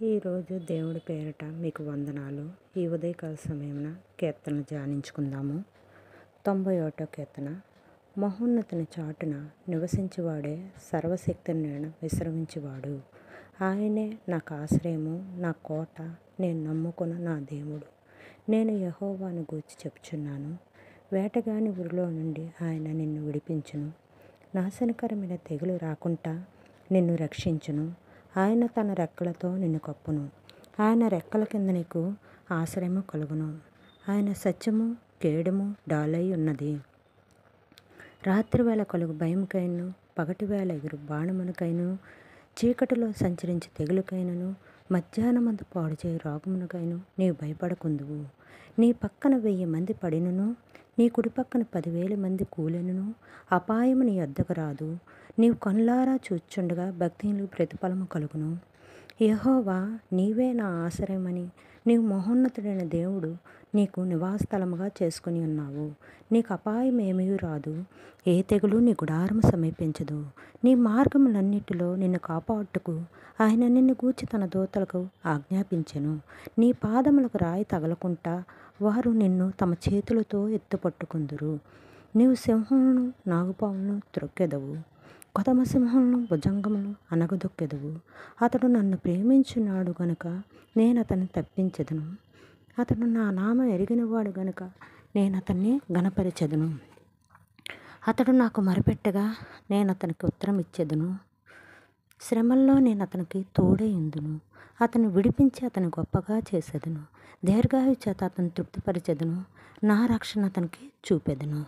ఈరోజు దేవుడి పేరిట మీకు వందనాలు. ఈ ఉదయకాల సమయమున కీర్తనలు ధ్యానించుకుందాము. 91 కీర్తన. మహోన్నతుని చాటున నివసించువాడే సర్వశక్తిని విశ్రమించువాడు. ఆయనే నాకు ఆశ్రయము, నా కోట, నేను నమ్ముకున్న నా దేవుడు. నేను యెహోవాను గూర్చి చెప్పుచున్నాను. వేటగాని ఉరిలో నుండి ఆయన నిన్ను విడిపించును. నాశనకరమైన తెగులు రాకుండా నిన్ను రక్షించును. ఆయన తన రెక్కలతో నిన్ను కప్పును. ఆయన రెక్కల కింద నీకు ఆశ్రయము కలుగును. ఆయన సత్యము కేడము డాలై ఉన్నది. రాత్రివేళ కలుగు భయముకైను, పగటివేళ ఎగురు బాణమునకైను, చీకటిలో సంచరించి తెగులుకైనను, మధ్యాహ్నమందు పాడుచేయి రోగమునకైను నీవు భయపడకుందువు. నీ పక్కన 1000 మంది పడినను, నీ కుడి పక్కన 10,000 మంది కూలెనును, అపాయము నీ యొద్దకు రాదు. నీవు కనులారా చూచుండగా భక్తిహీనులకు ప్రతిఫలము కలుగును. యెహోవా నీవే నా ఆశ్రయమని, నీవు మహోన్నతుడైన దేవుడు నీకు నివాసస్థలముగా చేసుకుని ఉన్నావు. నీకు అపాయం ఏమీ రాదు, ఏ తెగులు నీ గుడారము సమీపించదు. నీ మార్గములన్నిటిలో నిన్ను కాపాడుటకు ఆయన నిన్ను గూర్చి తన దూతలకు ఆజ్ఞాపించెను. నీ పాదములకు రాయి తగలకుండా వారు నిన్ను తమ చేతులతో ఎత్తుపట్టుకుందురు. నీవు సింహములను నాగుపాములను త్రొక్కెదవు, కొదమ సింహములను భుజంగములను అనగదొక్కెదవు. అతడు నన్ను ప్రేమించున్నాడు గనుక నేను అతన్ని తప్పించెదను. అతడు నా నామం ఎరిగినవాడు గనుక నేను అతన్ని ఘనపరచెదను. అతడు నాకు మొరపెట్టగా నేను అతనికి ఉత్తరం ఇచ్చెదను. శ్రమల్లో నేను అతనికి తోడై ఉందును. అతను విడిపించి అతను గొప్పగా చేసేదను. దీర్ఘాయు చేత అతను తృప్తిపరిచెదను. నా రక్షణ అతనికి చూపెదను.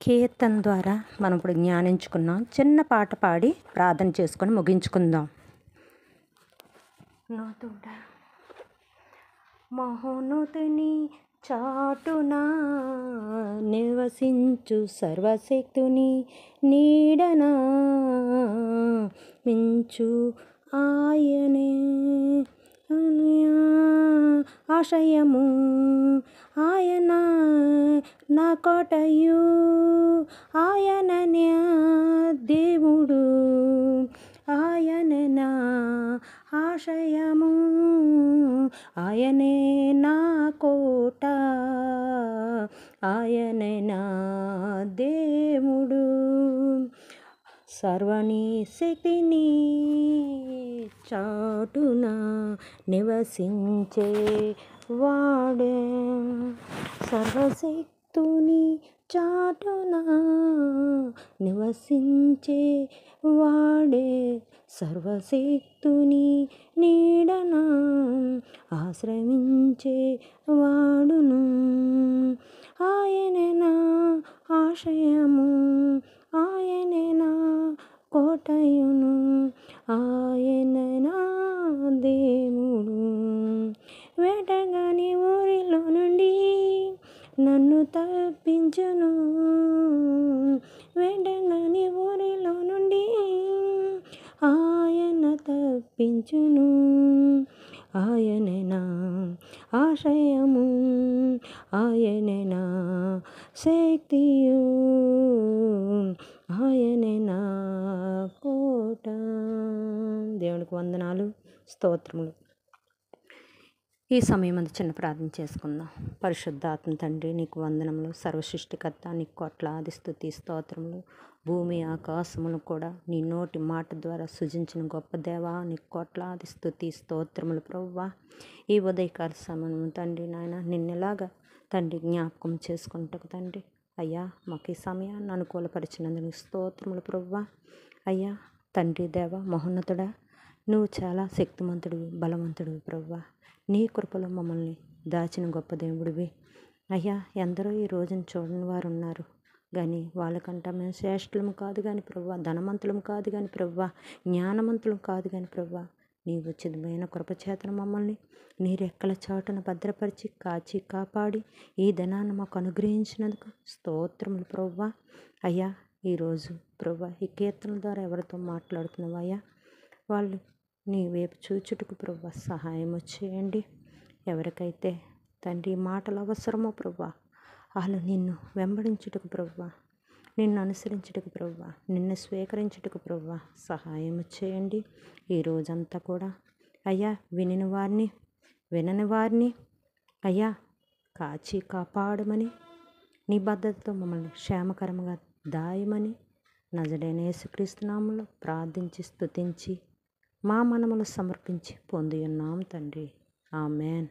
కీర్తన ద్వారా మనం ఇప్పుడు జ్ఞానించుకున్నాం. చిన్న పాట పాడి ప్రార్థన చేసుకొని ముగించుకుందాం. మహోన్నతుని చాటున నివసించు సర్వశక్తుని నీడన మించు ఆయనే ఆశయము, ఆయన నా కోటయు, ఆయన దేవుడు, ఆయన నా ఆశయము, ఆయనే నా కోట, ఆయనే నా దేవుడు. సర్వని శక్తిని చాటున నివసించే వాడే, సర్వశక్తుని చాటున నివసించే వాడే, సర్వశక్తుని నీడన ఆశ్రయించే వాడును. ఆయనే నా ఆశయము, ఆయనే నా కోటయును, ఆయనే నా దేవుడు. వేటగాని ఊరిలో నుండి నన్ను తప్పించును. వేటగాని ఊరిలో నుండి ఆయన తప్పించును. ఆయనే నా ఆశయము, ఆయనే నా శక్తియు, ఆయనే నా కోట. దేవునికి వందనాలు, స్తోత్రములు. ఈ సమయం అందు చిన్న ప్రార్థన చేసుకుందాం. పరిశుద్ధాత్మ తండ్రి నీకు వందనములు. సర్వసృష్టికర్త నీకు కోట్లాది స్తుతి స్తోత్రములు. భూమి ఆకాశములు కూడా నీ నోటి మాట ద్వారా సృజించిన గొప్ప దేవా నీకు కోట్లాది స్తుతి స్తోత్రములు ప్రభువా. ఈ ఉదయకాల సమయం తండ్రి నాయన నిన్నెలాగా తండ్రి జ్ఞాపకం చేసుకుంటకు తండ్రి అయ్యా మాకు ఈ సమయాన్ని అనుకూలపరిచినందుకు స్తోత్రములు ప్రభువా. అయ్యా తండ్రి దేవ మహోన్నతుడా, నువ్వు చాలా శక్తిమంతుడివి, బలవంతుడివి ప్రభువా. నీ కృపలో మమ్మల్ని దాచిన గొప్ప దేవుడివి అయ్యా. ఎందరో ఈ రోజున చూడని వారు ఉన్నారు, కానీ వాళ్ళకంటే మేము శ్రేష్ఠులము కాదు కానీ ప్రభువా, ధనవంతులము కాదు కానీ ప్రభువా, జ్ఞానవంతులం కాదు కానీ ప్రభువా, నీ ఉచితమైన కృపచేతను మమ్మల్ని నీ రెక్కల చాటున భద్రపరిచి కాచి కాపాడి ఈ దినాన్ని మాకు అనుగ్రహించినందుకు స్తోత్రములు ప్రభువా. అయ్యా ఈరోజు ప్రభువా ఈ కీర్తనల ద్వారా ఎవరితో మాట్లాడుతున్నావా అయ్యా, వాళ్ళు నీ వైపు చూచుటకు ప్రభువా సహాయం చేయండి. ఎవరికైతే తండ్రి మాటలు అవసరమో ప్రభువా, వాళ్ళు నిన్ను వెంబడించుటకు ప్రభువా నిన్ను అనుసరించుటకు ప్రభువా, నిన్ను స్వీకరించుటకు ప్రభువా సహాయం చేయండి. ఈ రోజంతా కూడా అయ్యా వినని వారిని అయ్యా కాచి కాపాడమని, నిబద్ధతతో మమ్మల్ని క్షేమకరంగా దాయమని నజరేయుడైన యేసుక్రీస్తు నామములో ప్రార్థించి స్తుతించి మా మనములు సమర్పించి పొంది ఉన్నాం తండ్రి. ఆమెన్.